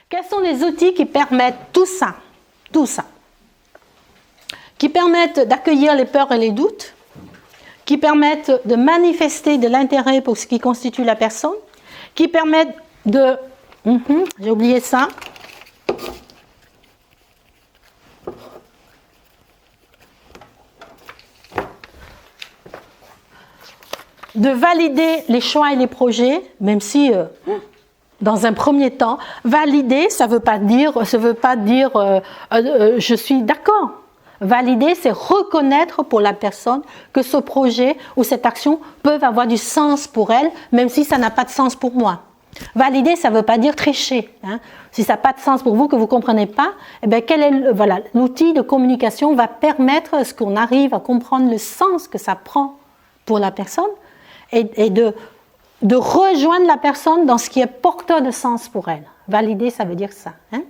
Quels sont les outils qui permettent tout ça, qui permettent d'accueillir les peurs et les doutes, qui permettent de manifester de l'intérêt pour ce qui constitue la personne, qui permettent de... j'ai oublié ça. De valider les choix et les projets, même si, dans un premier temps, valider, ça ne veut pas dire je suis d'accord. Valider, c'est reconnaître pour la personne que ce projet ou cette action peuvent avoir du sens pour elle, même si ça n'a pas de sens pour moi. Valider, ça ne veut pas dire tricher. Hein. Si ça n'a pas de sens pour vous, que vous ne comprenez pas, eh bien, l'outil de communication va permettre à ce qu'on arrive à comprendre le sens que ça prend pour la personne et de rejoindre la personne dans ce qui est porteur de sens pour elle. Valider, ça veut dire ça. Hein.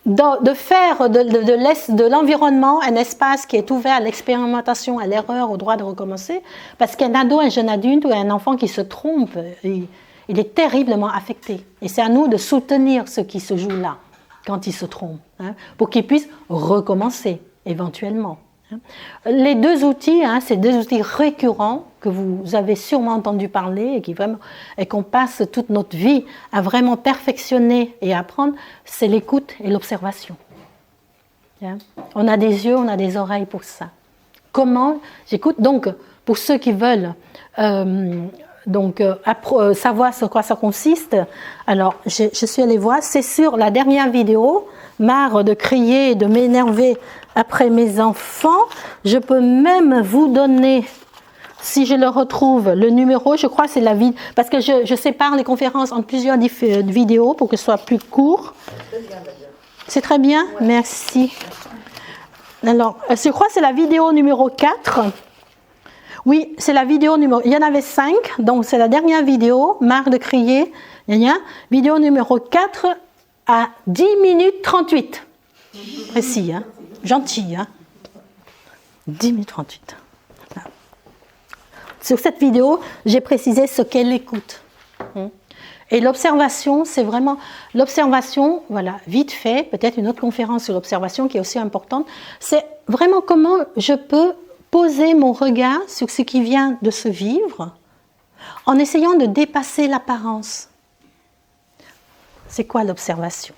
De faire de l'environnement un espace qui est ouvert à l'expérimentation, à l'erreur, au droit de recommencer, parce qu'un ado, un jeune adulte ou un enfant qui se trompe, il est terriblement affecté. Et c'est à nous de soutenir ce qui se joue là, quand il se trompe, hein, pour qu'il puisse recommencer, éventuellement. Les deux outils, ces deux outils récurrents que vous avez sûrement entendu parler et qu'on passe toute notre vie à vraiment perfectionner et apprendre, c'est l'écoute et l'observation. On a des yeux, on a des oreilles pour ça. Comment j'écoute? Donc, pour ceux qui veulent savoir sur quoi ça consiste, alors je suis allée voir, c'est sur la dernière vidéo, marre de crier et de m'énerver après mes enfants. Je peux même vous donner, si je le retrouve, le numéro, je crois que c'est la vidéo, parce que je sépare les conférences en plusieurs vidéos pour que ce soit plus court. C'est très bien, ouais. Merci. Alors, je crois que c'est la vidéo numéro 4. Oui, c'est la vidéo numéro... Il y en avait 5, donc c'est la dernière vidéo, marre de crier. Vidéo numéro 4 à 10 minutes 38. Précis, hein. Gentil, hein. 10 minutes 38. Voilà. Sur cette vidéo, j'ai précisé ce qu'est l'écoute. Et l'observation, c'est vraiment... L'observation, voilà, vite fait, peut-être une autre conférence sur l'observation qui est aussi importante, c'est vraiment comment je peux poser mon regard sur ce qui vient de se vivre en essayant de dépasser l'apparence. C'est quoi l'observation?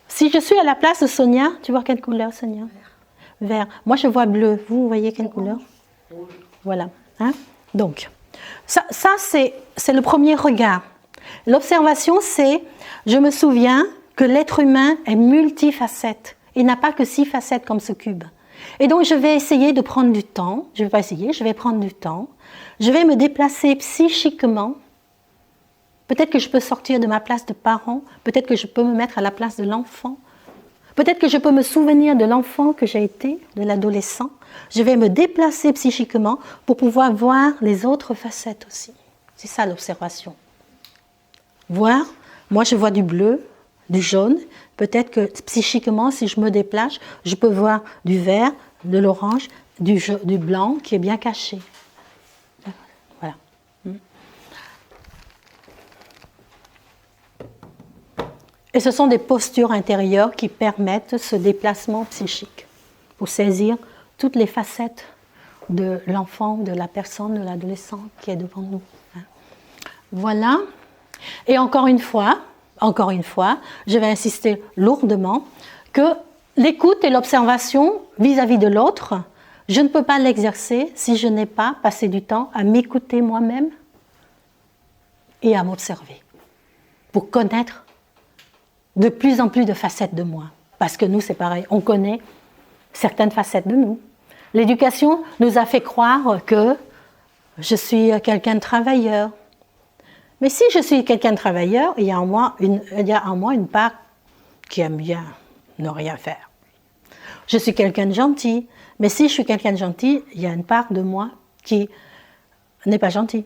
Si je suis à la place de Sonia, tu vois quelle couleur, Sonia? Vert. Moi, je vois bleu. Vous voyez quelle couleur? Voilà. Hein? Donc, ça c'est le premier regard. L'observation, c'est, je me souviens que l'être humain est multifacette. Il n'a pas que 6 facettes comme ce cube. Et donc, je vais essayer de prendre du temps. Je ne vais pas essayer, je vais prendre du temps. Je vais me déplacer psychiquement. Peut-être que je peux sortir de ma place de parent. Peut-être que je peux me mettre à la place de l'enfant. Peut-être que je peux me souvenir de l'enfant que j'ai été, de l'adolescent. Je vais me déplacer psychiquement pour pouvoir voir les autres facettes aussi. C'est ça l'observation. Voir, moi je vois du bleu, du jaune. Peut-être que psychiquement, si je me déplace, je peux voir du vert, de l'orange, du blanc qui est bien caché. Voilà. Et ce sont des postures intérieures qui permettent ce déplacement psychique pour saisir toutes les facettes de l'enfant, de la personne, de l'adolescent qui est devant nous. Voilà. Et encore une fois, je vais insister lourdement que l'écoute et l'observation vis-à-vis de l'autre, je ne peux pas l'exercer si je n'ai pas passé du temps à m'écouter moi-même et à m'observer pour connaître de plus en plus de facettes de moi. Parce que nous, c'est pareil, on connaît certaines facettes de nous. L'éducation nous a fait croire que je suis quelqu'un de travailleur. Mais si je suis quelqu'un de travailleur, il y a en moi une part qui aime bien ne rien faire. Je suis quelqu'un de gentil, mais si je suis quelqu'un de gentil, il y a une part de moi qui n'est pas gentille,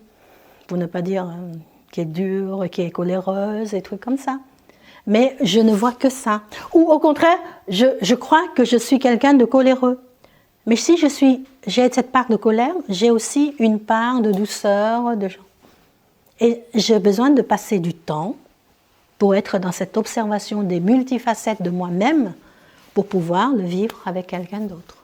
pour ne pas dire qui est dure, qui est coléreuse, et trucs comme ça. mais je ne vois que ça. Ou au contraire, je crois que je suis quelqu'un de coléreux. Mais si j'ai cette part de colère, j'ai aussi une part de douceur, et j'ai besoin de passer du temps pour être dans cette observation des multifacettes de moi-même pour pouvoir le vivre avec quelqu'un d'autre.